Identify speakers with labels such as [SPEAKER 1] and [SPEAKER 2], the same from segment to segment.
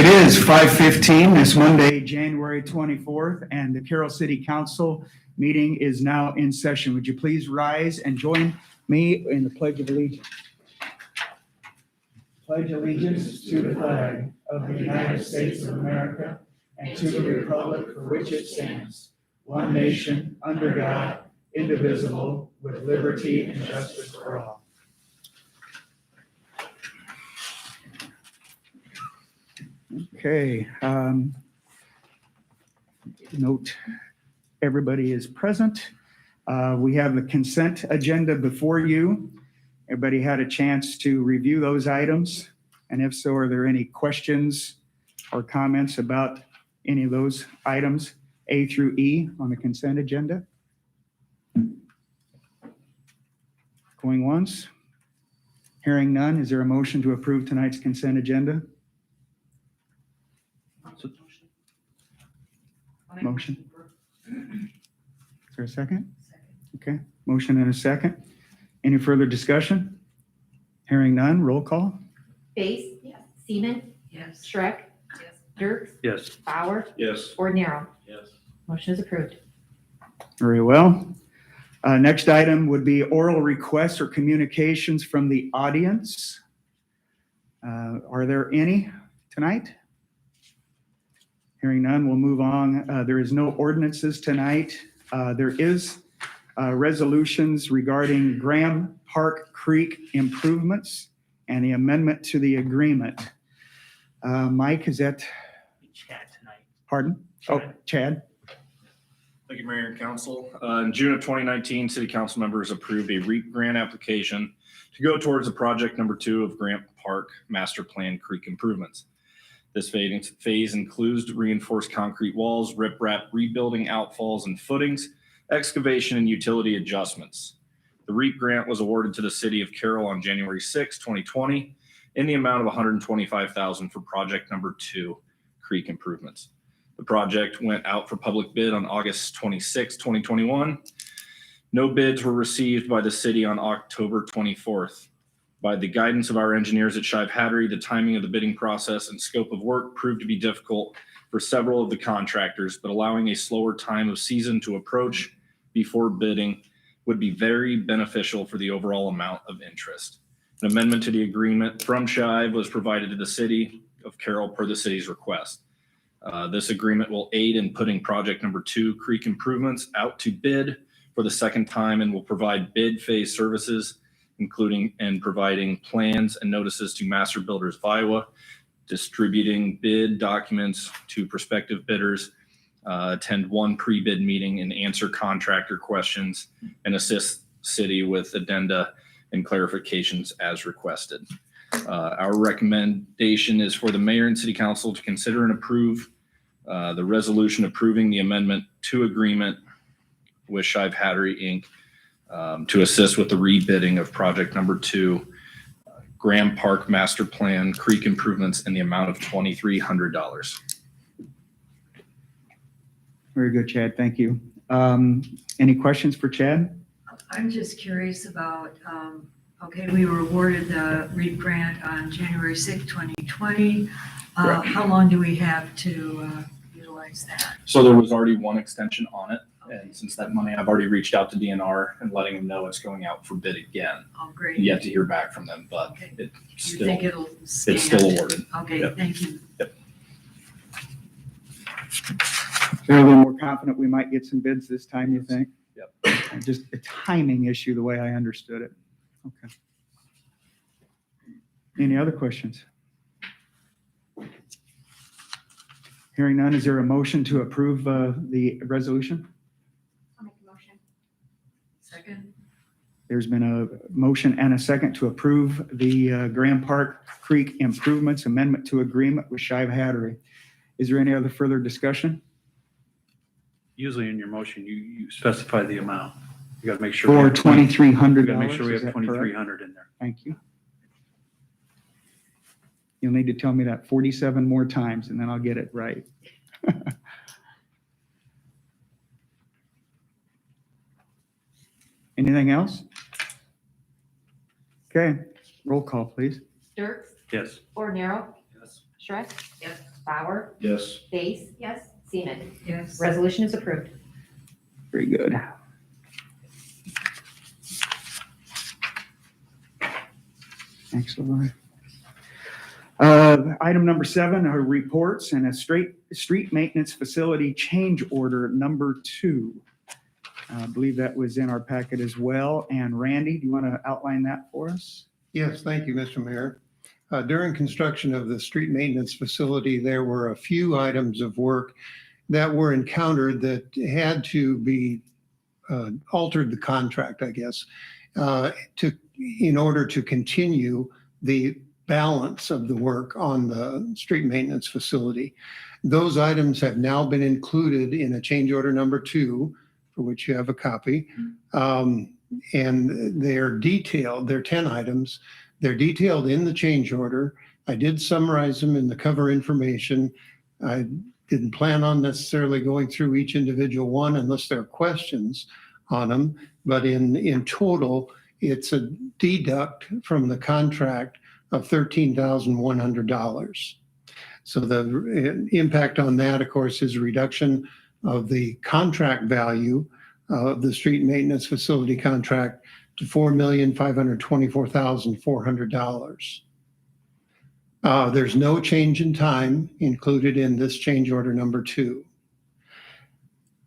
[SPEAKER 1] It is 5:15 this Monday, January 24th, and the Carroll City Council meeting is now in session. Would you please rise and join me in the Pledge of Allegiance? Pledge allegiance to the flag of the United States of America and to the republic for which it stands, one nation, under God, indivisible, with liberty and justice for all. Okay. Note everybody is present. We have the consent agenda before you. Everybody had a chance to review those items? And if so, are there any questions or comments about any of those items, A through E, on the consent agenda? Going once? Hearing none, is there a motion to approve tonight's consent agenda? Motion. Is there a second? Okay, motion and a second. Any further discussion? Hearing none, roll call.
[SPEAKER 2] Base? Yes. Seaman?
[SPEAKER 3] Yes.
[SPEAKER 2] Schreck?
[SPEAKER 3] Yes.
[SPEAKER 2] Dirks?
[SPEAKER 4] Yes.
[SPEAKER 2] Bauer?
[SPEAKER 4] Yes.
[SPEAKER 2] Ordinaro?
[SPEAKER 4] Yes.
[SPEAKER 2] Motion is approved.
[SPEAKER 1] Very well. Next item would be oral requests or communications from the audience. Are there any tonight? Hearing none, we'll move on. There is no ordinances tonight. There is resolutions regarding Graham Park Creek improvements and the amendment to the agreement. Mike, is that?
[SPEAKER 4] Chad tonight.
[SPEAKER 1] Pardon? Oh, Chad.
[SPEAKER 4] Thank you, Mayor and Council. In June of 2019, City Council members approved a REAP grant application to go towards the project number 2 of Graham Park Master Plan Creek improvements. This phase includes reinforced concrete walls, riprap, rebuilding outfalls and footings, excavation and utility adjustments. The REAP grant was awarded to the City of Carroll on January 6, 2020, in the amount of $125,000 for project number 2, creek improvements. The project went out for public bid on August 26, 2021. No bids were received by the city on October 24th. By the guidance of our engineers at Shive Hattery, the timing of the bidding process and scope of work proved to be difficult for several of the contractors, but allowing a slower time of season to approach before bidding would be very beneficial for the overall amount of interest. An amendment to the agreement from Shive was provided to the City of Carroll per the city's request. This agreement will aid in putting project number 2 creek improvements out to bid for the second time and will provide bid phase services, including and providing plans and notices to master builders of Iowa, distributing bid documents to prospective bidders, attend one pre-bid meeting and answer contractor questions, and assist city with addenda and clarifications as requested. Our recommendation is for the mayor and city council to consider and approve the resolution approving the amendment to agreement with Shive Hattery, Inc. To assist with the rebidding of project number 2, Graham Park Master Plan Creek improvements in the amount of $2,300.
[SPEAKER 1] Very good, Chad. Thank you. Any questions for Chad?
[SPEAKER 3] I'm just curious about, okay, we were awarded the REAP grant on January 6, 2020.
[SPEAKER 1] Correct.
[SPEAKER 3] How long do we have to utilize that?
[SPEAKER 4] So there was already one extension on it. And since that money, I've already reached out to DNR and letting them know it's going out for bid again.
[SPEAKER 3] Oh, great.
[SPEAKER 4] Yet to hear back from them, but
[SPEAKER 3] Okay.
[SPEAKER 4] it's
[SPEAKER 3] You
[SPEAKER 4] still,
[SPEAKER 3] think it'll stand?
[SPEAKER 4] it's still awarded.
[SPEAKER 3] Okay,
[SPEAKER 4] Yep.
[SPEAKER 3] thank you.
[SPEAKER 1] Feel a little more confident we might get some bids this time, you think?
[SPEAKER 4] Yep.
[SPEAKER 1] Just a timing issue, the way I understood it. Okay. Any other questions? Hearing none, is there a motion to approve the resolution?
[SPEAKER 2] I'll make a motion.
[SPEAKER 3] Second?
[SPEAKER 1] There's been a motion and a second to approve the Graham Park Creek improvements amendment to agreement with Shive Hattery. Is there any other further discussion?
[SPEAKER 5] Usually in your motion, you specify the amount. You got to make sure.
[SPEAKER 1] For $2,300.
[SPEAKER 5] We got to make sure we
[SPEAKER 1] is
[SPEAKER 5] have
[SPEAKER 1] that correct?
[SPEAKER 5] 2,300 in there.
[SPEAKER 1] Thank you. You'll need to tell me that 47 more times and then I'll get it right. Anything else? Okay, roll call, please.
[SPEAKER 2] Dirks?
[SPEAKER 5] Yes.
[SPEAKER 2] Ordinaro?
[SPEAKER 4] Yes.
[SPEAKER 2] Schreck?
[SPEAKER 3] Yes.
[SPEAKER 2] Bauer,
[SPEAKER 4] Yes.
[SPEAKER 2] Base, yes. Seaman.
[SPEAKER 3] Yes.
[SPEAKER 2] Resolution is approved.
[SPEAKER 1] Very good. Excellent. Item number 7 are reports and a street maintenance facility change order number 2. I believe that was in our packet as well. And Randy, do you want to outline that for us?
[SPEAKER 6] Yes, thank you, Mr. Mayor. During construction of the street maintenance facility, there were a few items of work that were encountered that had to be altered the contract, I guess, in order to continue the balance of the work on the street maintenance facility. Those items have now been included in a change order number 2, for which you have a copy. And they're detailed, they're 10 items. They're detailed in the change order. I did summarize them in the cover information. I didn't plan on necessarily going through each individual one unless there are questions on them. But in total, it's a deduct from the contract of $13,100. So the impact on that, of course, is a reduction of the contract value of the street maintenance facility contract to $4,524,400. There's no change in time included in this change order number 2.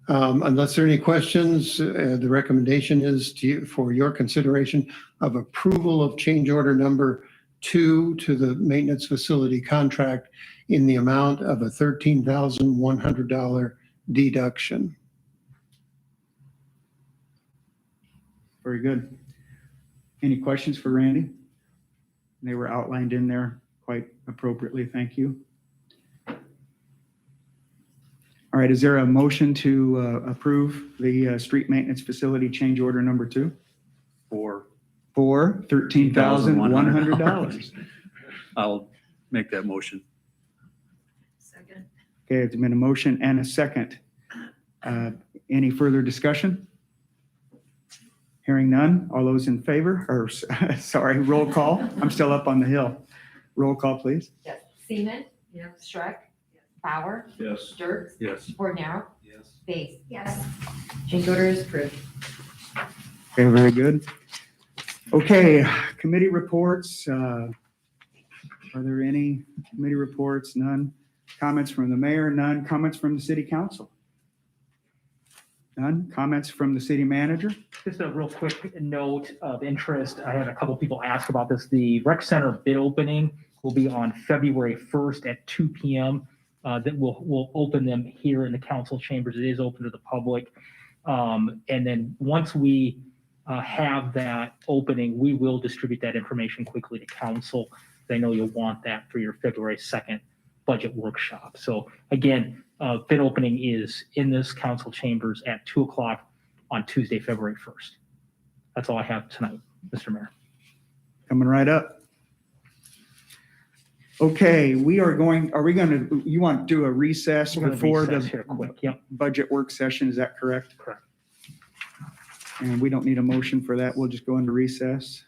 [SPEAKER 6] Unless there are any questions, the recommendation is for your consideration of approval of change order number 2 to the maintenance facility contract in the amount of a $13,100 deduction.
[SPEAKER 1] Very good. Any questions for Randy? They were outlined in there quite appropriately. Thank you. All right, is there a motion to approve the street maintenance facility change order number 2?
[SPEAKER 5] For
[SPEAKER 1] For $13,100.
[SPEAKER 5] I'll make that motion.
[SPEAKER 3] Second.
[SPEAKER 1] Okay, it's been a motion and a second. Any further discussion? Hearing none, all those in favor, or sorry, roll call. I'm still up on the hill. Roll call, please.
[SPEAKER 2] Yes. Seaman,
[SPEAKER 3] Yes.
[SPEAKER 2] Shrek, Bauer,
[SPEAKER 4] Yes.
[SPEAKER 2] Dirk,
[SPEAKER 5] Yes.
[SPEAKER 2] Bornero,
[SPEAKER 5] Yes.
[SPEAKER 2] Base, yes. Change order is approved.
[SPEAKER 1] Okay, very good. Okay, committee reports. Are there any committee reports? None. Comments from the mayor? None. Comments from the city council? None. Comments from the city manager?
[SPEAKER 7] Just a real quick note of interest. I had a couple people ask about this. The rec center bid opening will be on February 1st at 2 p.m. That we'll open them here in the council chambers. It is open to the public. And then once we have that opening, we will distribute that information quickly to council. I know you'll want that for your February 2nd budget workshop. So again, bid opening is in this council chambers at 2 o'clock on Tuesday, February 1st. That's all I have tonight, Mr. Mayor.
[SPEAKER 1] Coming right up. Okay, are we going to, you want to do a recess
[SPEAKER 7] We're gonna
[SPEAKER 1] before
[SPEAKER 7] recess
[SPEAKER 1] the
[SPEAKER 7] here quick. Yep,
[SPEAKER 1] budget work session, is that correct?
[SPEAKER 7] correct.
[SPEAKER 1] And we don't need a motion for that, we'll just go into recess.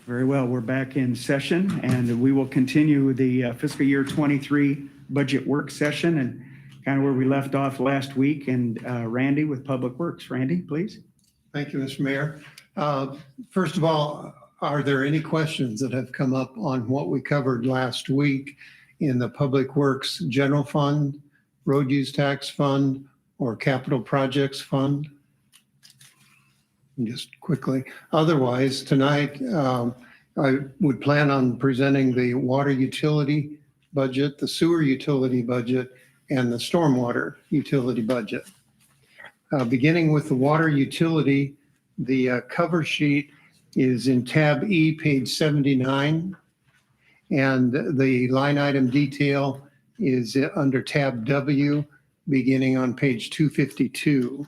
[SPEAKER 1] Very well. We're back in session, and we will continue the fiscal year 23 budget work session and kind of where we left off last week. And Randy with Public Works. Randy, please.
[SPEAKER 6] Thank you, Mr. Mayor. First of all, are there any questions that have come up on what we covered last week in the Public Works General Fund, Road Use Tax Fund, or Capital Projects Fund? Just quickly. Otherwise, tonight, I would plan on presenting the water utility budget, the sewer utility budget, and the stormwater utility budget. Beginning with the water utility, the cover sheet is in tab E, page 79, and the line item detail is under tab W, beginning on page 252.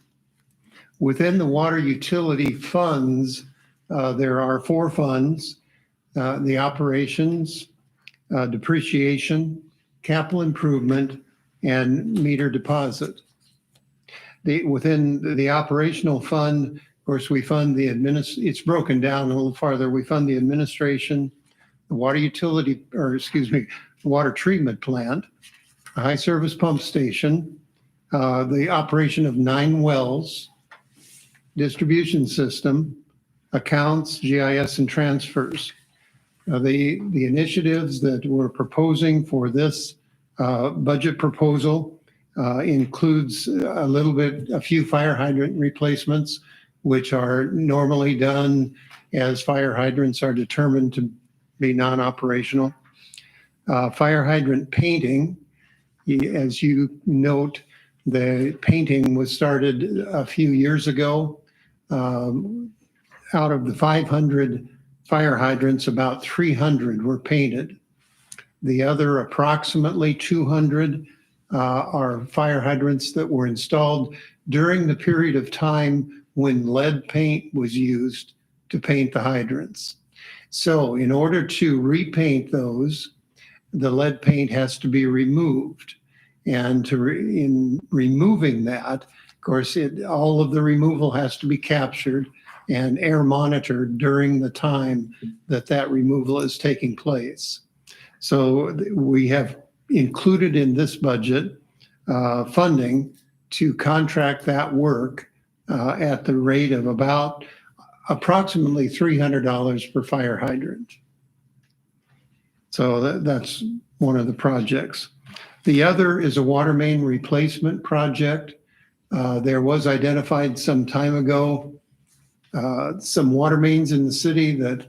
[SPEAKER 6] Within the water utility funds, there are 4 funds: the operations, depreciation, capital improvement, and meter deposit. Within the operational fund, of course, we fund it's broken down a little farther. We fund the administration, the water utility, the water treatment plant, a high service pump station, the operation of 9 wells, distribution system, accounts, GIS, and transfers. The initiatives that we're proposing for this budget proposal includes a few fire hydrant replacements, which are normally done as fire hydrants are determined to be non-operational. Fire hydrant painting, as you note, the painting was started a few years ago. Out of the 500 fire hydrants, about 300 were painted. The other approximately 200 are fire hydrants that were installed during the period of time when lead paint was used to paint the hydrants. So in order to repaint those, the lead paint has to be removed. And in removing that, of course, all of the removal has to be captured and air monitored during the time that removal is taking place. So we have included in this budget funding to contract that work at the rate of about approximately $300 per fire hydrant. So that's one of the projects. The other is a water main replacement project. There was identified some time ago some water mains in the city that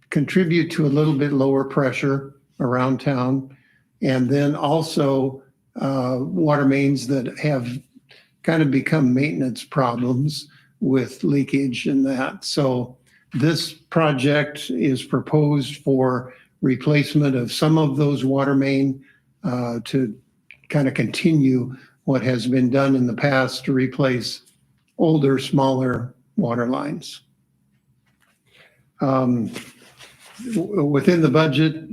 [SPEAKER 6] contribute to a little bit lower pressure around town. And then also water mains that have kind of become maintenance problems with leakage and that. So this project is proposed for replacement of some of those water main to kind of continue what has been done in the past to replace older, smaller water lines. Within the budget,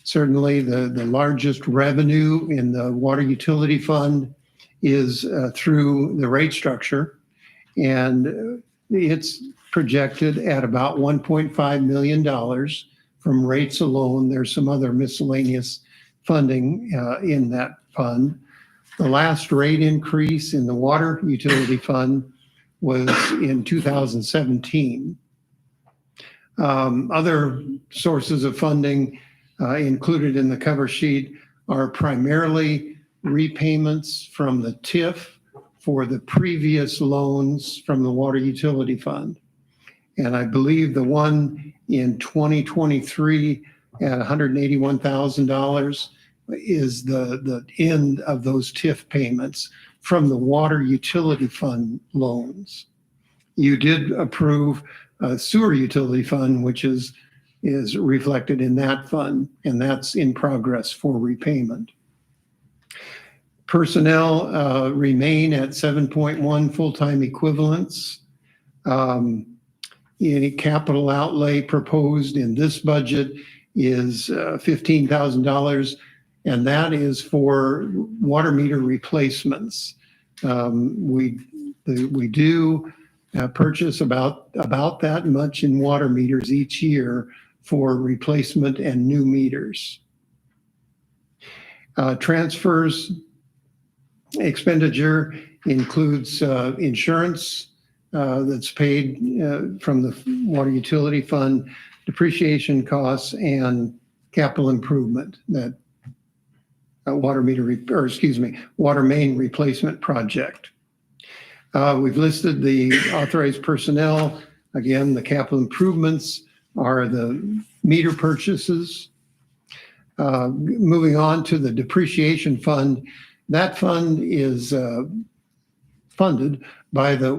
[SPEAKER 6] certainly the largest revenue in the water utility fund is through the rate structure, and it's projected at about $1.5 million from rates alone. There's some other miscellaneous funding in that fund. The last rate increase in the water utility fund was in 2017. Other sources of funding included in the cover sheet are primarily repayments from the TIF for the previous loans from the water utility fund. And I believe the one in 2023 at $181,000 is the end of those TIF payments from the water utility fund loans. You did approve a sewer utility fund, which is reflected in that fund, and that's in progress for repayment. Personnel remain at 7.1 full-time equivalents. Any capital outlay proposed in this budget is $15,000, and that is for water meter replacements. We do purchase about that much in water meters each year for replacement and new meters. Transfers expenditure includes insurance that's paid from the water utility fund, depreciation costs, and capital improvement that water main replacement project. We've listed the authorized personnel. Again, the capital improvements are the meter purchases. Moving on to the depreciation fund. That fund is funded by the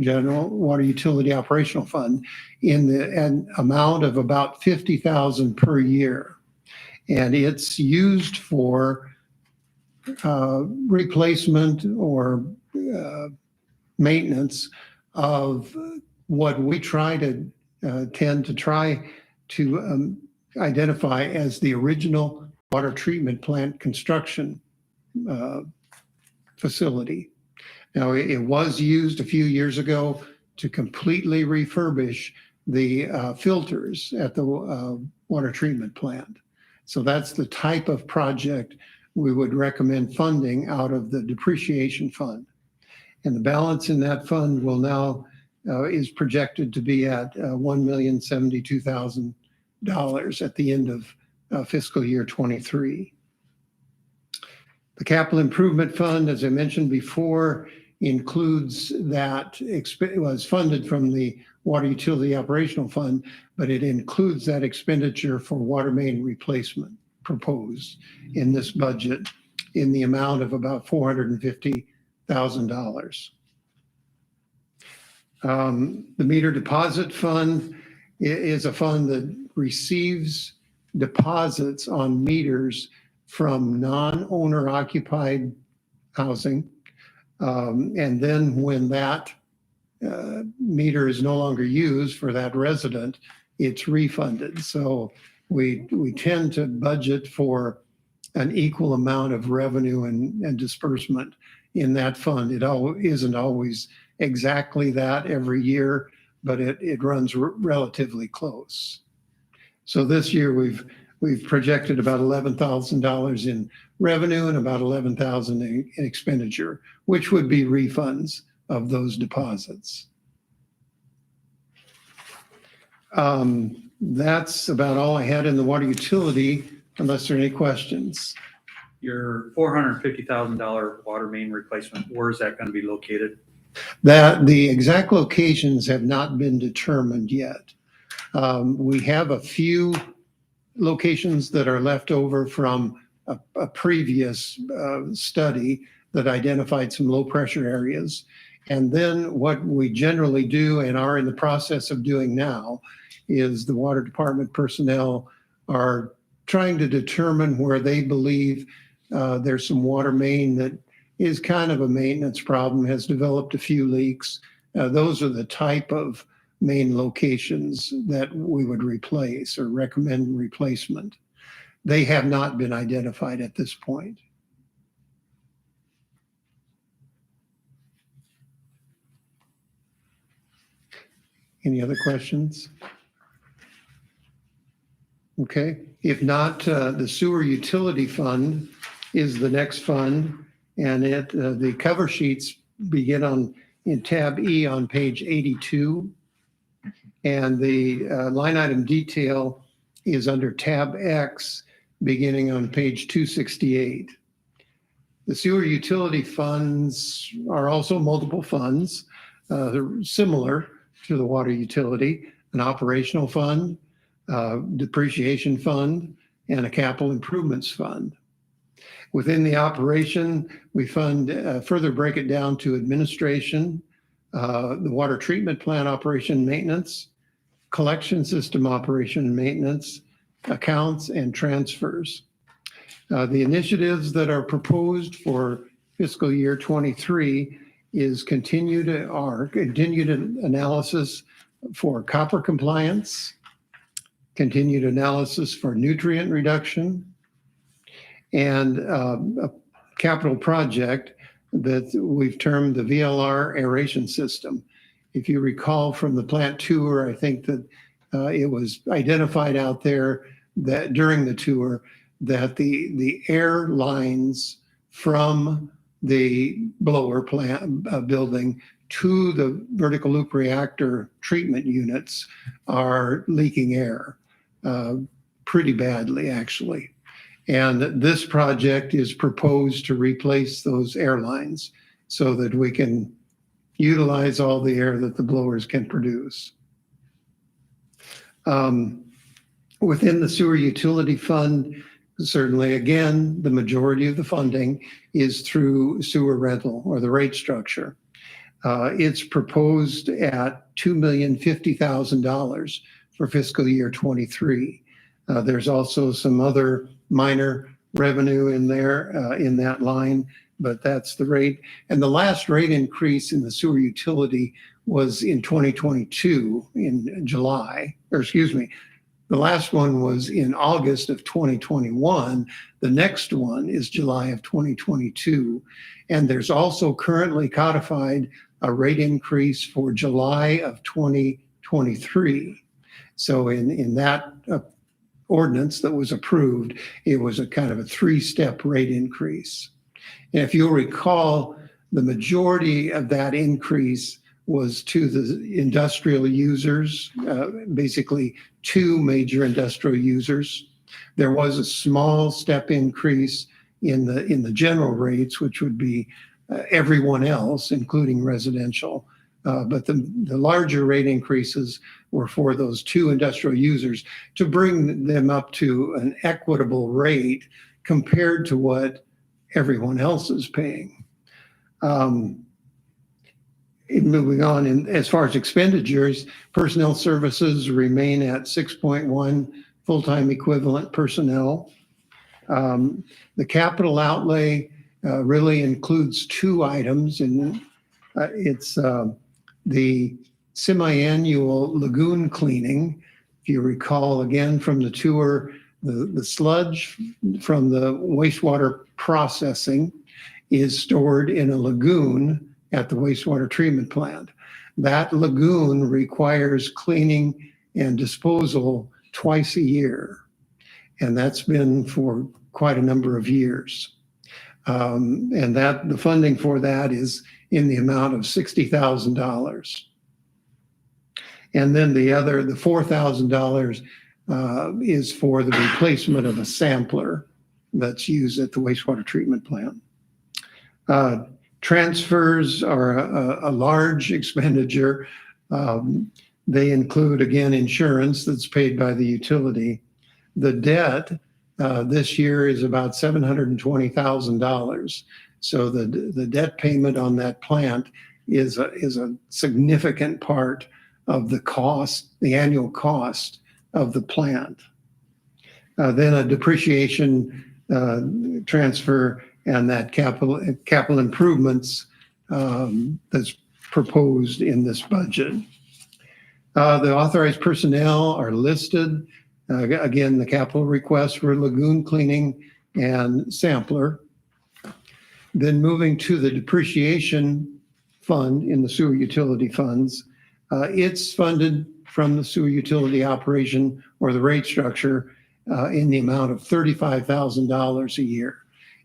[SPEAKER 6] general water utility operational fund in an amount of about $50,000 per year. And it's used for replacement or maintenance of what we tend to identify as the original water treatment plant construction facility. Now, it was used a few years ago to completely refurbish the filters at the water treatment plant. So that's the type of project we would recommend funding out of the depreciation fund. And the balance in that fund will now is projected to be at $1,072,000 at the end of fiscal year 23. The capital improvement fund, as I mentioned before, includes that it was funded from the water utility operational fund, but it includes that expenditure for water main replacement proposed in this budget in the amount of about $450,000. The meter deposit fund is a fund that receives deposits on meters from non-owner occupied housing. And then when that meter is no longer used for that resident, it's refunded. So we tend to budget for an equal amount of revenue and disbursement in that fund. It isn't always exactly that every year, but it runs relatively close. So this year we've projected about $11,000 in revenue and about $11,000 in expenditure, which would be refunds of those deposits. That's about all I had in the water utility, unless there are any questions.
[SPEAKER 5] Your $450,000 water main replacement, where is that going to be located?
[SPEAKER 6] That the exact locations have not been determined yet. We have a few locations that are left over from a previous study that identified some low pressure areas. And then what we generally do and are in the process of doing now is the water department personnel are trying to determine where they believe there's some water main that is kind of a maintenance problem, has developed a few leaks. Those are the type of main locations that we would replace or recommend replacement. They have not been identified at this point. Any other questions? Okay, if not, the sewer utility fund is the next fund, and the cover sheets begin in tab E on page 82, and the line item detail is under tab X beginning on page 268. The sewer utility funds are also multiple funds. They're similar to the water utility, an operational fund, depreciation fund, and a capital improvements fund. Within the operation, we further break it down to administration, the water treatment plant operation and maintenance, collection system operation and maintenance, accounts, and transfers. The initiatives that are proposed for fiscal year 23 is continued analysis for copper compliance, continued analysis for nutrient reduction, and a capital project that we've termed the VLR Aeration System. If you recall from the plant tour, I think that it was identified out there that during the tour that the air lines from the blower plant building to the vertical loop reactor treatment units are leaking air pretty badly, actually. And this project is proposed to replace those air lines so that we can utilize all the air that the blowers can produce. Within the sewer utility fund, certainly, again, the majority of the funding is through sewer rental or the rate structure. It's proposed at $2,050,000 for fiscal year 23. There's also some other minor revenue in there in that line, but that's the rate. And the last rate increase in the sewer utility was in 2022 in July, or excuse me, the last one was in August of 2021. The next one is July of 2022. And there's also currently codified a rate increase for July of 2023. So in that ordinance that was approved, it was a kind of a three-step rate increase. And if you'll recall, the majority of that increase was to the industrial users, basically two major industrial users. There was a small step increase in the general rates, which would be everyone else, including residential. But the larger rate increases were for those two industrial users to bring them up to an equitable rate compared to what everyone else is paying. Moving on, as far as expenditures, personnel services remain at 6.1 full-time equivalent personnel. The capital outlay really includes two items, and it's the semi-annual lagoon cleaning. If you recall again from the tour, the sludge from the wastewater processing is stored in a lagoon at the wastewater treatment plant. That lagoon requires cleaning and disposal twice a year. And that's been for quite a number of years. And that the funding for that is in the amount of $60,000. And then the $4,000 is for the replacement of a sampler that's used at the wastewater treatment plant. Transfers are a large expenditure. They include, again, insurance that's paid by the utility. The debt this year is about $720,000. So the debt payment on that plant is a significant part of the cost, the annual cost of the plant. Then a depreciation transfer and that capital improvements that's proposed in this budget. The authorized personnel are listed. Again, the capital requests for lagoon cleaning and sampler. Then moving to the depreciation fund in the sewer utility funds, it's funded from the sewer utility operation or the rate structure in the amount of $35,000 a year.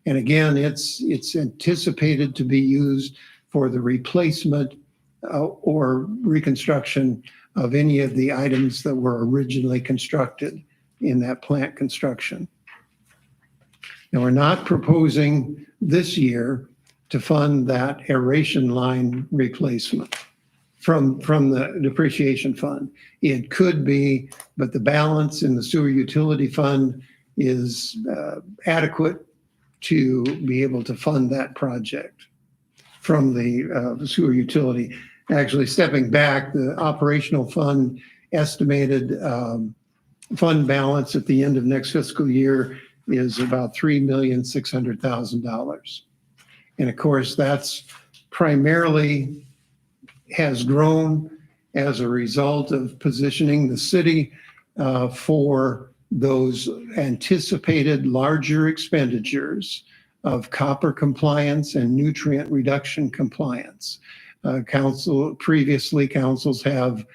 [SPEAKER 6] And again, it's anticipated to be used for the replacement or reconstruction of any of the items that were originally constructed in that plant construction. Now, we're not proposing this year to fund that aeration line replacement from the depreciation fund. It could be, but the balance in the sewer utility fund is adequate to be able to fund that project from the sewer utility. Actually, stepping back, the operational fund estimated fund balance at the end of next fiscal year is about $3,600,000. And of course, that's primarily has grown as a result of positioning the city for those anticipated larger expenditures of copper compliance and nutrient reduction compliance. Councils have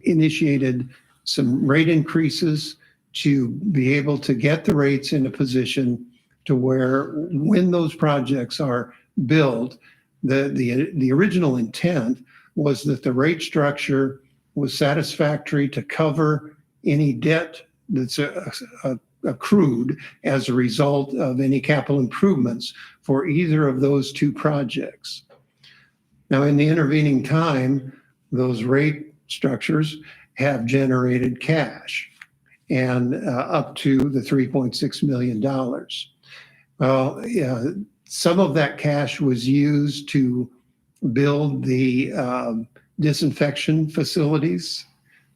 [SPEAKER 6] initiated some rate increases to be able to get the rates in a position to where when those projects are built, the original intent was that the rate structure was satisfactory to cover any debt that's accrued as a result of any capital improvements for either of those two projects. Now, in the intervening time, those rate structures have generated cash and up to the $3.6 million. Well, some of that cash was used to build the disinfection facilities.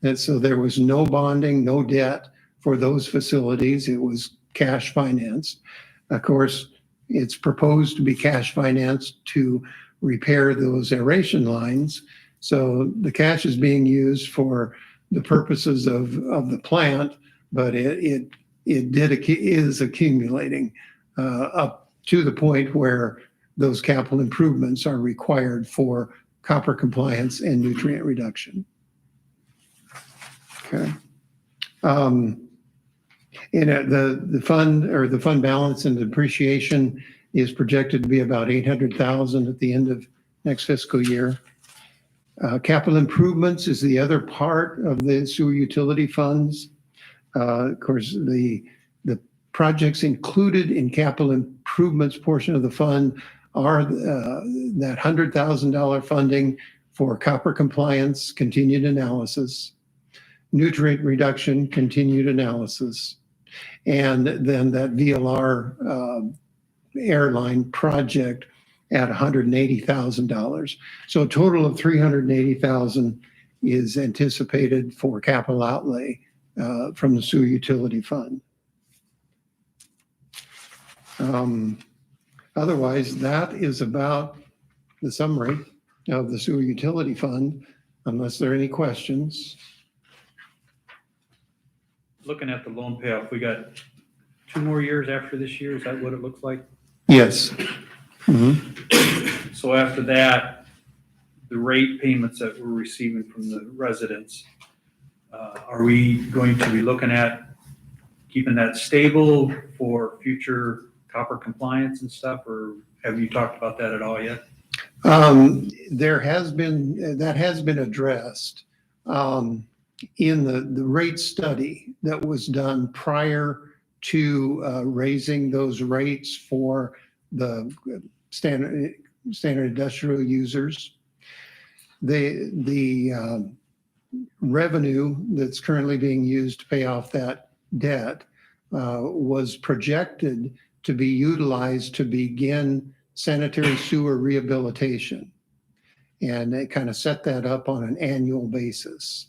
[SPEAKER 6] And so there was no bonding, no debt for those facilities. It was cash financed. Of course, it's proposed to be cash financed to repair those aeration lines. So the cash is being used for the purposes of the plant, but it is accumulating up to the point where those capital improvements are required for copper compliance and nutrient reduction. Okay. The fund balance and depreciation is projected to be about $800,000 at the end of next fiscal year. Capital improvements is the other part of the sewer utility funds. Of course, the projects included in capital improvements portion of the fund are that $100,000 funding for copper compliance, continued analysis, nutrient reduction, continued analysis, and then that VLR airline project at $180,000. So a total of $380,000 is anticipated for capital outlay from the sewer utility fund. Otherwise, that is about the summary of the sewer utility fund, unless there are any questions.
[SPEAKER 5] Looking at the loan payoff, we got 2 more years after this year. Is that what it looks like?
[SPEAKER 6] Yes.
[SPEAKER 5] So after that, the rate payments that we're receiving from the residents, are we going to be looking at keeping that stable for future copper compliance and stuff, or have you talked about that at all yet?
[SPEAKER 6] That has been addressed in the rate study that was done prior to raising those rates for the standard industrial users. The revenue that's currently being used to pay off that debt was projected to be utilized to begin sanitary sewer rehabilitation. And they kind of set that up on an annual basis.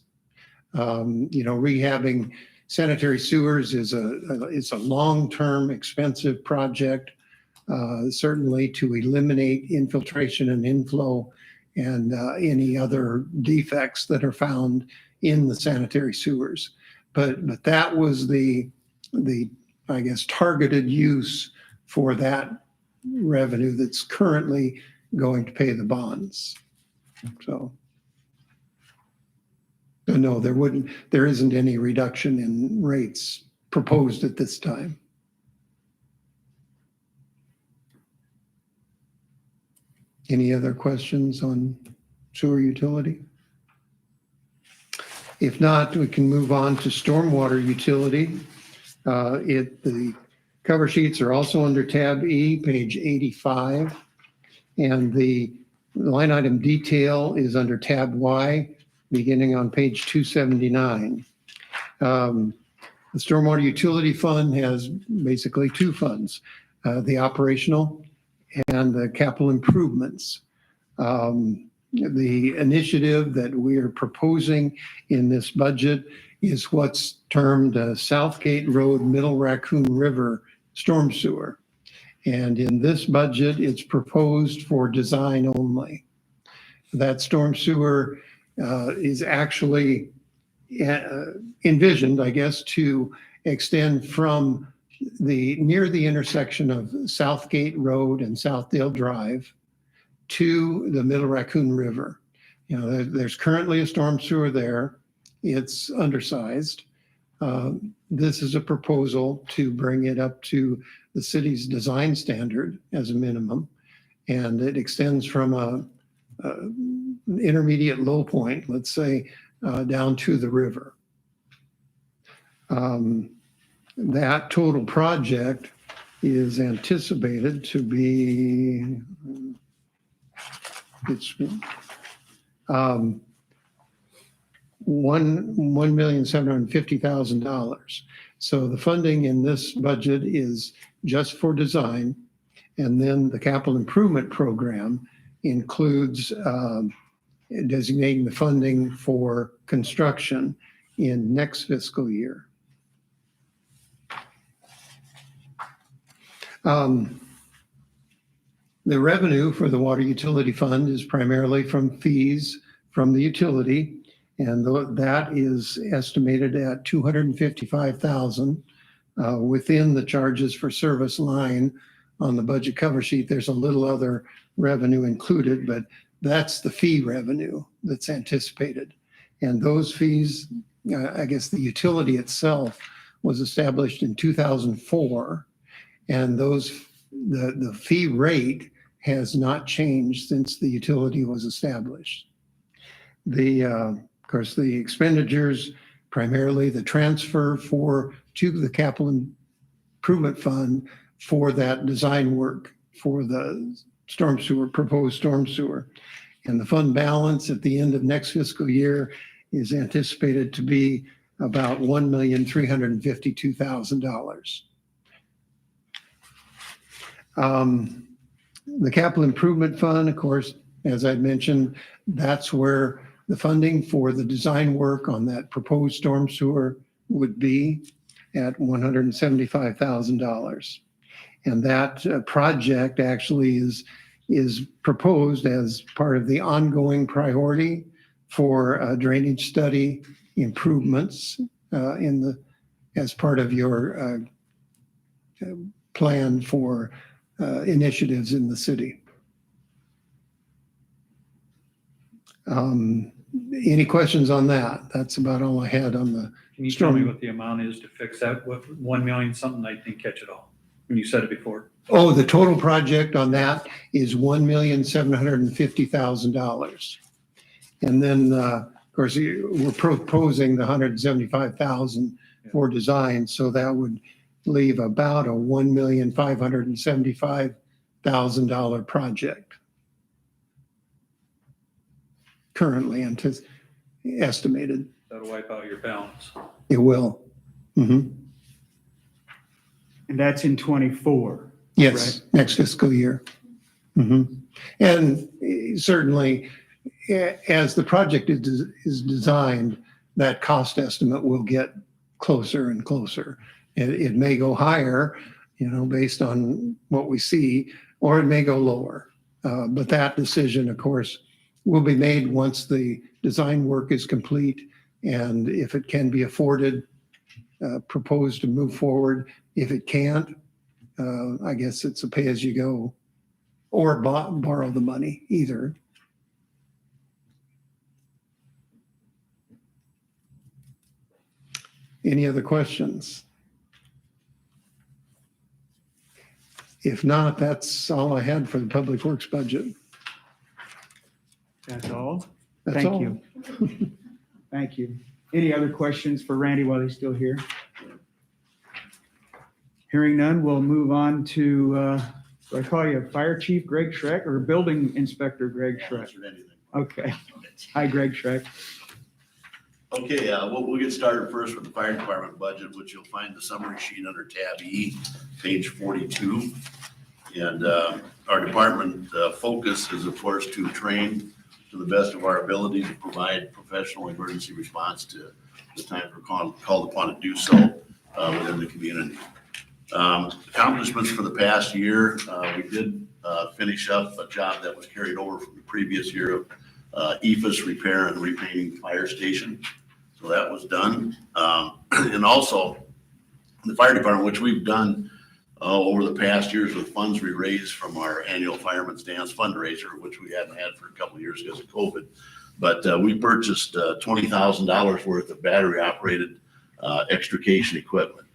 [SPEAKER 6] Rehabbing sanitary sewers is a long-term expensive project, certainly to eliminate infiltration and inflow and any other defects that are found in the sanitary sewers. But that was the I guess targeted use for that revenue that's currently going to pay the bonds. So no, there isn't any reduction in rates proposed at this time. Any other questions on sewer utility? If not, we can move on to stormwater utility. The cover sheets are also under tab E, page 85, and the line item detail is under tab Y, beginning on page 279. The Stormwater Utility Fund has basically 2 funds, the operational and the capital improvements. The initiative that we are proposing in this budget is what's termed Southgate Road Middle Raccoon River Storm Sewer. And in this budget, it's proposed for design only. That storm sewer is actually envisioned, I guess, to extend from near the intersection of Southgate Road and Southdale Drive to the Middle Raccoon River. You know, there's currently a storm sewer there. It's undersized. This is a proposal to bring it up to the city's design standard as a minimum. And it extends from an intermediate low point, let's say, down to the river. That total project is anticipated to be, it's $1,750,000. So the funding in this budget is just for design. And then the capital improvement program includes designating the funding for construction in next fiscal year. The revenue for the water utility fund is primarily from fees from the utility, and that is estimated at $255,000 within the charges for service line. On the budget cover sheet, there's a little other revenue included, but that's the fee revenue that's anticipated. And those fees, I guess the utility itself was established in 2004, and the fee rate has not changed since the utility was established. Of course, the expenditures, primarily the transfer to the capital improvement fund for that design work for the storm sewer, proposed storm sewer. And the fund balance at the end of next fiscal year is anticipated to be about $1,352,000. The capital improvement fund, of course, as I mentioned, that's where the funding for the design work on that proposed storm sewer would be at $175,000. And that project actually is proposed as part of the ongoing priority for drainage study improvements as part of your plan for initiatives in the city. Any questions on that? That's about all I had on the.
[SPEAKER 5] Can you tell me what the amount is to fix that? What, 1 million something? I didn't catch it all when you said it before.
[SPEAKER 6] Oh, the total project on that is $1,750,000. And then, of course, we're proposing the $175,000 for design, so that would leave about a $1,575,000 project currently estimated.
[SPEAKER 5] That'll wipe out your balance.
[SPEAKER 6] It will. Mm-hmm.
[SPEAKER 1] And that's in '24.
[SPEAKER 6] Yes, next fiscal year. Mm-hmm. And certainly, as the project is designed, that cost estimate will get closer and closer. It may go higher, based on what we see, or it may go lower. But that decision, of course, will be made once the design work is complete, and if it can be afforded, proposed to move forward. If it can't, I guess it's a pay-as-you-go, or borrow the money, either. Any other questions? If not, that's all I had for the Public Works budget.
[SPEAKER 1] That's all?
[SPEAKER 6] That's
[SPEAKER 1] Thank
[SPEAKER 6] all.
[SPEAKER 1] you. Thank you. Any other questions for Randy while he's still here? Hearing none, we'll move on to, do I call you Fire Chief Greg Schreck or Building Inspector Greg Schreck? Okay. Hi, Greg Schreck.
[SPEAKER 8] Okay, we'll get started first with the fire department budget, which you'll find the summary sheet under tab E, page 42. And our department focus is, of course, to train to the best of our ability to provide professional emergency response to the time we're called upon to do so within the community. Accomplishments for the past year, we did finish up a job that was carried over from the previous year of EFIS repair and repainting fire station. So that was done. And also the fire department, which we've done over the past years with funds we raised from our annual Fireman's Dance fundraiser, which we hadn't had for a couple of years because of COVID. But we purchased $20,000 worth of battery operated extrication equipment.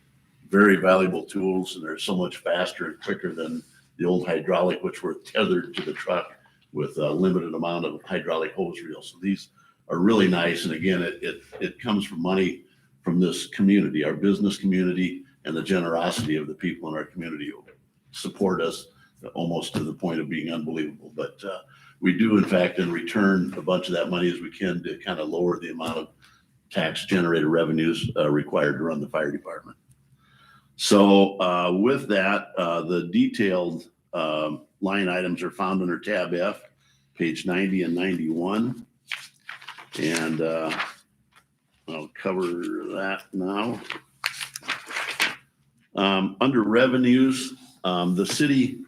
[SPEAKER 8] Very valuable tools, and they're so much faster and quicker than the old hydraulic, which were tethered to the truck with a limited amount of hydraulic hose reels. So these are really nice. And again, it comes from money from this community, our business community, and the generosity of the people in our community who support us almost to the point of being unbelievable. But we do, in fact, in return a bunch of that money as we can to kind of lower the amount of tax generated revenues required to run the fire department. So with that, the detailed line items are found under tab F, page 90 and 91. And I'll cover that now. Under revenues, the city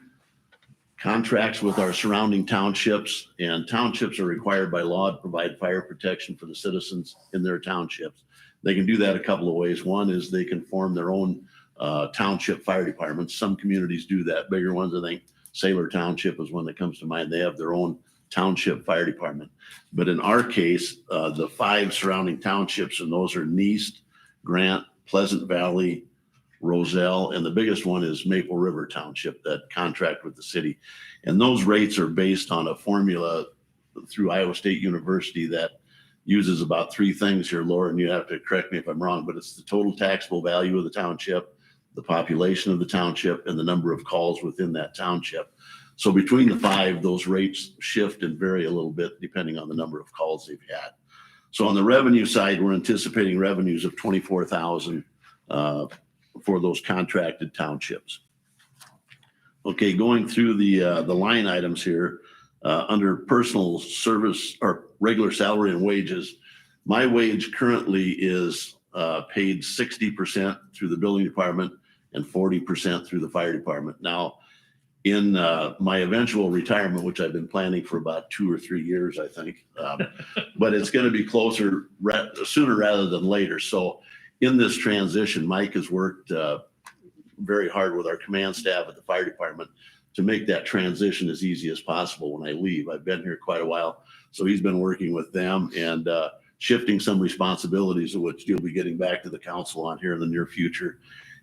[SPEAKER 8] contracts with our surrounding townships, and townships are required by law to provide fire protection for the citizens in their townships. They can do that a couple of ways. One is they can form their own township fire departments. Some communities do that. Bigger ones, I think Sailor Township is one that comes to mind. They have their own township fire department. But in our case, the 5 surrounding townships, and those are Neast, Grant, Pleasant Valley, Roselle, and the biggest one is Maple River Township that contract with the city. And those rates are based on a formula through Iowa State University that uses about 3 things here, Laura, and you have to correct me if I'm wrong, but it's the total taxable value of the township, the population of the township, and the number of calls within that township. So between the 5, those rates shift and vary a little bit depending on the number of calls they've had. So on the revenue side, we're anticipating revenues of $24,000 for those contracted townships. Okay, going through the line items here, under personal service or regular salary and wages, my wage currently is paid 60% through the building department and 40% through the fire department. Now, in my eventual retirement, which I've been planning for about 2 or 3 years, I think, but it's going to be closer sooner rather than later. So in this transition, Mike has worked very hard with our command staff at the fire department to make that transition as easy as possible when I leave. I've been here quite a while, so he's been working with them and shifting some responsibilities of which you'll be getting back to the council on here in the near future.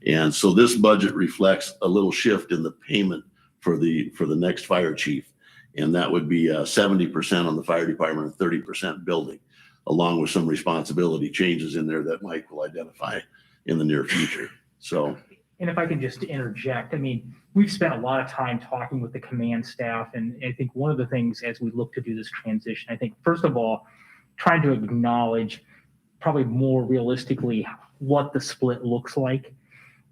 [SPEAKER 8] And so this budget reflects a little shift in the payment for the next fire chief. And that would be 70% on the fire department and 30% building, along with some responsibility changes in there that Mike will identify in the near future. So.
[SPEAKER 7] And if I can just interject, I mean, we've spent a lot of time talking with the command staff. And I think one of the things as we look to do this transition, I think, first of all, trying to acknowledge probably more realistically what the split looks like.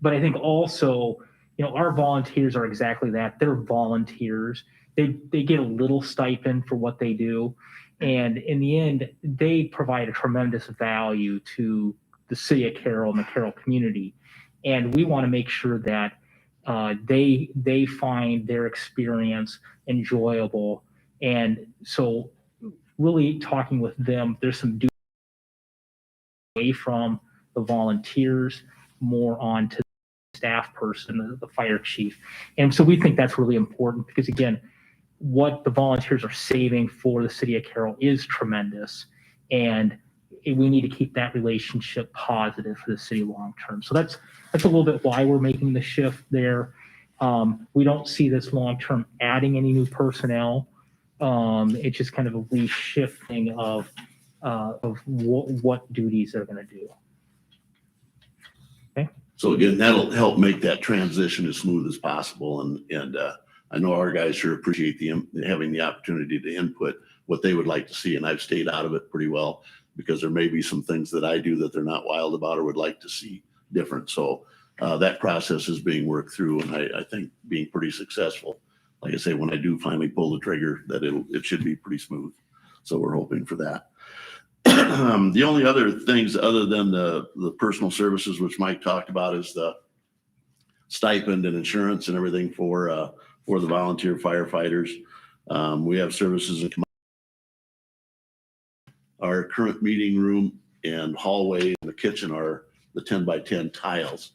[SPEAKER 7] But I think also, you know, our volunteers are exactly that. They're volunteers. They get a little stipend for what they do. And in the end, they provide a tremendous value to the city of Carroll and the Carroll community. And we want to make sure that they find their experience enjoyable. And so really talking with them, there's some duty away from the volunteers, more on to the staff person, the fire chief. And so we think that's really important because, again, what the volunteers are saving for the city of Carroll is tremendous. And we need to keep that relationship positive for the city long term. So that's a little bit why we're making the shift there. We don't see this long term adding any new personnel. It's just kind of a reshifting of what duties they're going to do. Okay.
[SPEAKER 8] So again, that'll help make that transition as smooth as possible. And I know our guys sure appreciate having the opportunity to input what they would like to see. And I've stayed out of it pretty well because there may be some things that I do that they're not wild about or would like to see different. So that process is being worked through, and I think being pretty successful. Like I say, when I do finally pull the trigger, that it should be pretty smooth. So we're hoping for that. The only other things other than the personal services, which Mike talked about, is the stipend and insurance and everything for the volunteer firefighters. We have services in our current meeting room and hallway and the kitchen are the 10 by 10 tiles.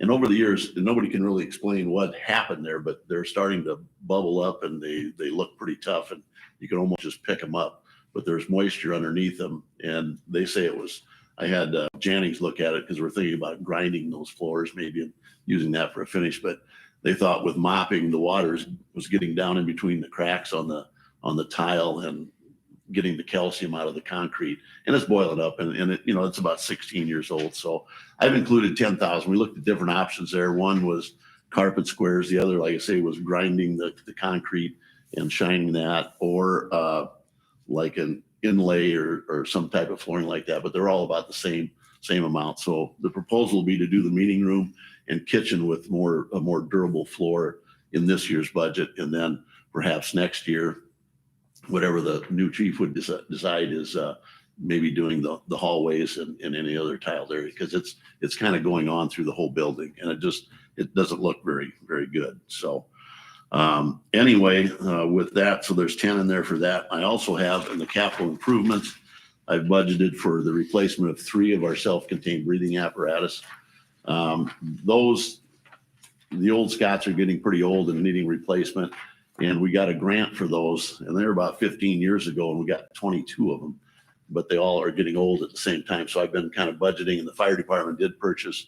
[SPEAKER 8] And over the years, nobody can really explain what happened there, but they're starting to bubble up and they look pretty tough and you can almost just pick them up, but there's moisture underneath them. And they say it was, I had Jannings look at it because we're thinking about grinding those floors maybe and using that for a finish, but they thought with mopping, the water was getting down in between the cracks on the tile and getting the calcium out of the concrete, and it's boiling up, and it, you know, it's about 16 years old. So I've included 10,000. We looked at different options there. One was carpet squares. The other, like I say, was grinding the concrete and shining that, or like an inlay or some type of flooring like that, but they're all about the same amount. So the proposal will be to do the meeting room and kitchen with a more durable floor in this year's budget, and then perhaps next year, whatever the new chief would decide is maybe doing the hallways and any other tiled area, because it's kind of going on through the whole building, and it doesn't look very, very good. So anyway, with that, so there's 10 in there for that. I also have in the capital improvements, I've budgeted for the replacement of 3 of our self-contained breathing apparatus. The old Scots are getting pretty old and needing replacement. And we got a grant for those, and they were about 15 years ago, and we got 22 of them, but they all are getting old at the same time. So I've been kind of budgeting, and the fire department did purchase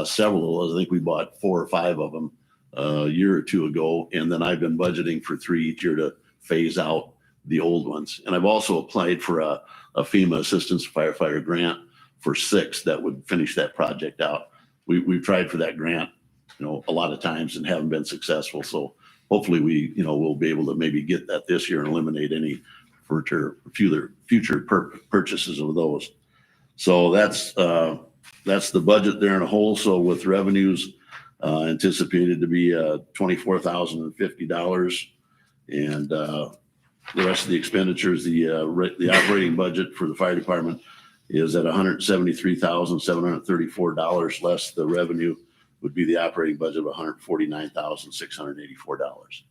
[SPEAKER 8] several of those. I think we bought 4 or 5 of them a year or 2 ago, and then I've been budgeting for 3 each year to phase out the old ones. And I've also applied for a FEMA assistance firefighter grant for 6 that would finish that project out. We've tried for that grant, you know, a lot of times and haven't been successful. So hopefully we'll be able to maybe get that this year and eliminate any future purchases of those. So that's the budget there in a whole. So with revenues anticipated to be $24,050, and the rest of the expenditures, the operating budget for the fire department is at $173,734 less the revenue would be the operating budget of $149,684.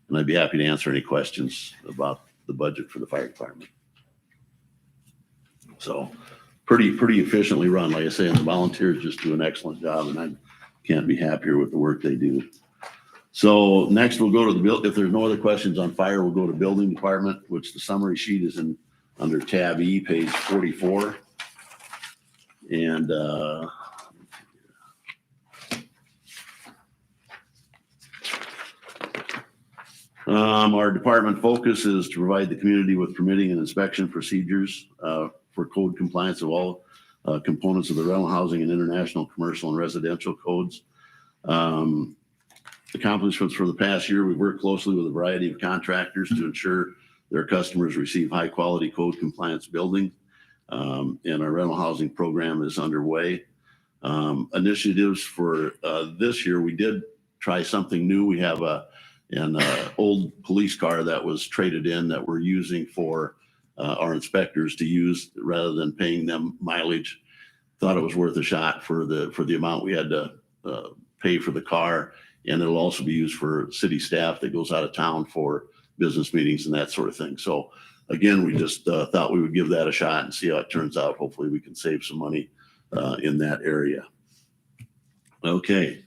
[SPEAKER 8] And I'd be happy to answer any questions about the budget for the fire department. So pretty efficiently run, like I say, and the volunteers just do an excellent job, and I can't be happier with the work they do. So next we'll go to if there's no other questions on fire, we'll go to building department, which the summary sheet is under tab E, page 44. And our department focus is to provide the community with permitting and inspection procedures for code compliance of all components of the rental housing and international commercial and residential codes. Accomplishments for the past year, we've worked closely with a variety of contractors to ensure their customers receive high quality code compliance building. And our rental housing program is underway. Initiatives for this year, we did try something new. We have an old police car that was traded in that we're using for our inspectors to use rather than paying them mileage. Thought it was worth a shot for the amount we had to pay for the car, and it'll also be used for city staff that goes out of town for business meetings and that sort of thing. So again, we just thought we would give that a shot and see how it turns out. Hopefully we can save some money in that area. Okay.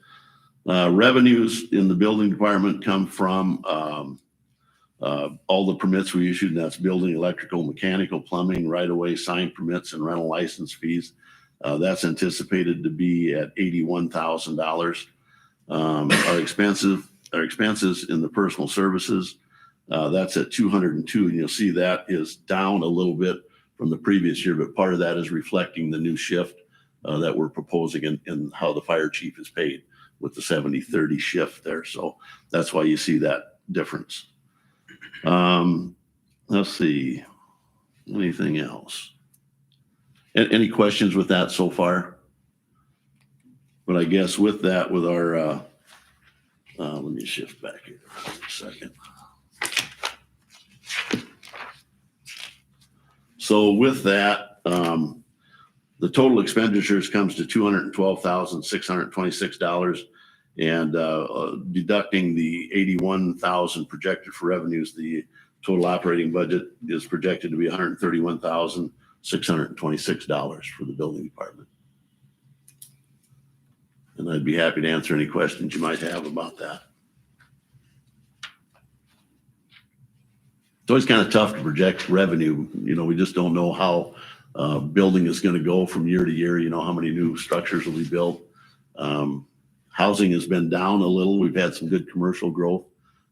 [SPEAKER 8] Revenues in the building department come from all the permits we issued, and that's building, electrical, mechanical, plumbing, right-of-way, sign permits, and rental license fees. That's anticipated to be at $81,000. Our expenses in the personal services, that's at 202, and you'll see that is down a little bit from the previous year, but part of that is reflecting the new shift that we're proposing in how the fire chief is paid with the 70-30 shift there. So that's why you see that difference. Let's see, anything else? Any questions with that so far? But I guess with that, with our, let me shift back here for a second. So with that, the total expenditures comes to $212,626, and deducting the $81,000 projected for revenues, the total operating budget is projected to be $131,626 for the building department. And I'd be happy to answer any questions you might have about that. It's always kind of tough to project revenue. You know, we just don't know how building is going to go from year to year. You know, how many new structures will be built. Housing has been down a little. We've had some good commercial growth.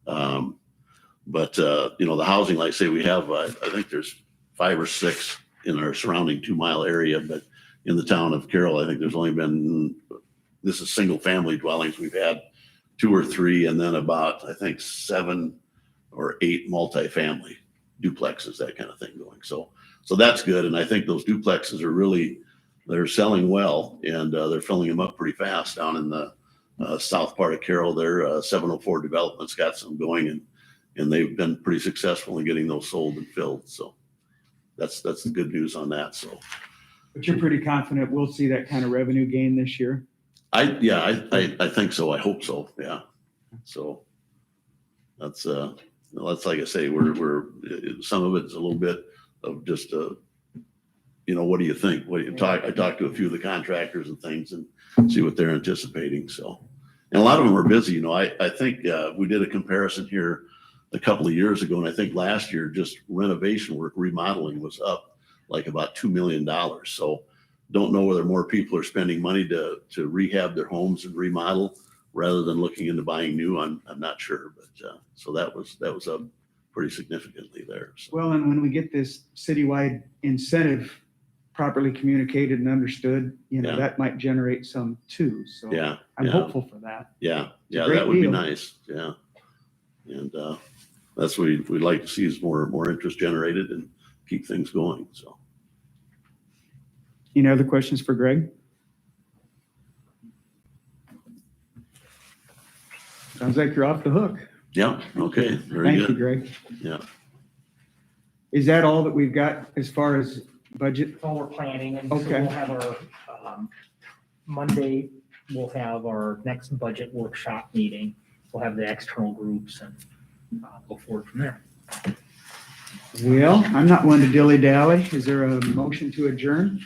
[SPEAKER 8] But you know, the housing, like I say, we have, I think there's 5 or 6 in our surrounding 2-mile area. But in the town of Carroll, I think there's only been, this is single family dwellings. We've had 2 or 3, and then about, I think, 7 or 8 multifamily duplexes, that kind of thing going. So that's good. And I think those duplexes are really, they're selling well, and they're filling them up pretty fast down in the south part of Carroll. Their 704 development's got some going, and they've been pretty successful in getting those sold and filled. So that's the good news on that. So,
[SPEAKER 1] But you're pretty confident we'll see that kind of revenue gain this year?
[SPEAKER 8] I think so. I hope so. Yeah. So that's like I say, we're some of it's a little bit of just you know, what do you think? I talked to a few of the contractors and things and see what they're anticipating. So, and a lot of them are busy. You know, I think we did a comparison here a couple of years ago, and I think last year just renovation work, remodeling was up like about $2 million. So don't know whether more people are spending money to rehab their homes and remodel rather than looking into buying new. I'm not sure, but so that was up pretty significantly there. So.
[SPEAKER 1] Well, and when we get this citywide incentive properly communicated and understood, you know,
[SPEAKER 8] Yeah.
[SPEAKER 1] that might generate some too. So
[SPEAKER 8] Yeah,
[SPEAKER 1] I'm
[SPEAKER 8] yeah.
[SPEAKER 1] hopeful for that.
[SPEAKER 8] Yeah,
[SPEAKER 1] It's a great
[SPEAKER 8] that would be
[SPEAKER 1] deal.
[SPEAKER 8] nice. Yeah, and that's what we'd like to see is more interest generated and keep things going. So.
[SPEAKER 1] Any other questions for Greg? Sounds like you're off the hook.
[SPEAKER 8] Yeah. Okay. Very
[SPEAKER 1] Thank you,
[SPEAKER 8] good.
[SPEAKER 1] Greg.
[SPEAKER 8] Yeah.
[SPEAKER 1] Is that all that we've got as far as budget?
[SPEAKER 7] That's all we're planning, and so
[SPEAKER 1] Okay.
[SPEAKER 7] we'll have our, Monday, we'll have our next budget workshop meeting. We'll have the external groups and go forward from there.
[SPEAKER 1] Well, I'm not one to dilly-dally. Is there a motion to adjourn?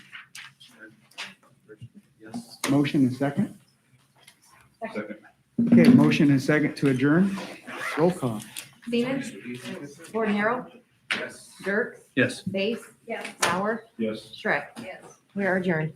[SPEAKER 5] Yes.
[SPEAKER 1] Motion and second?
[SPEAKER 5] Second.
[SPEAKER 1] Okay, motion and second to adjourn. Roll call.
[SPEAKER 2] Seaman, Gordon Harrell,
[SPEAKER 5] Yes.
[SPEAKER 2] Dirk,
[SPEAKER 5] Yes.
[SPEAKER 2] Base, Bauer,
[SPEAKER 5] Yes.
[SPEAKER 2] Shrek. Yes. We are adjourned.